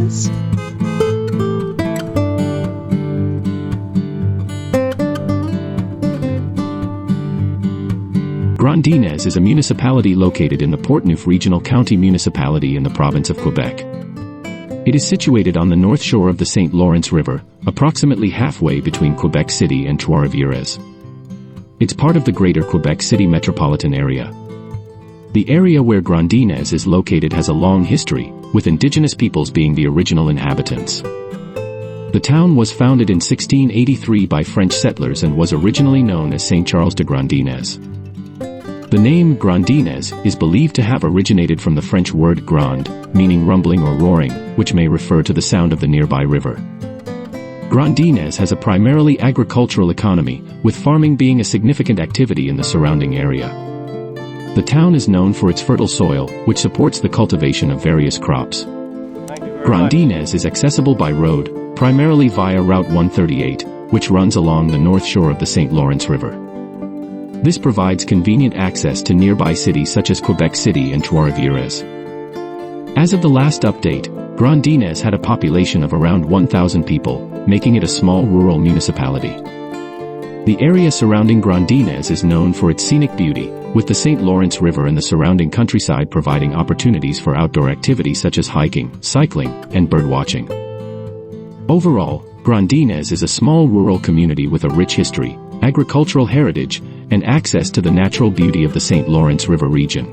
farmlands. Grondines is a municipality located in the Portneuf Regional County Municipality in the province of Quebec. It is situated on the north shore of the St. Lawrence River, approximately halfway between Quebec City and Trois-Rivières. It's part of the Greater Quebec City metropolitan area. The area where Grondines is located has a long history, with indigenous peoples being the original inhabitants. The town was founded in 1683 by French settlers and was originally known as Saint Charles de Grondines. The name Grondines is believed to have originated from the French word gronde, meaning rumbling or roaring, which may refer to the sound of the nearby river. Grondines has a primarily agricultural economy, with farming being a significant activity in the surrounding area. The town is known for its fertile soil, which supports the cultivation of various crops. Grondines is accessible by road, primarily via Route 138, which runs along the north shore of the St. Lawrence River. This provides convenient access to nearby cities such as Quebec City and Trois-Rivières. As of the last update, Grondines had a population of around 1,000 people, making it a small rural municipality. The area surrounding Grondines is known for its scenic beauty, with the St. Lawrence River and the surrounding countryside providing opportunities for outdoor activities such as hiking, cycling, and birdwatching. Overall, Grondines is a small rural community with a rich history, agricultural heritage, and access to the natural beauty of the St. Lawrence River region.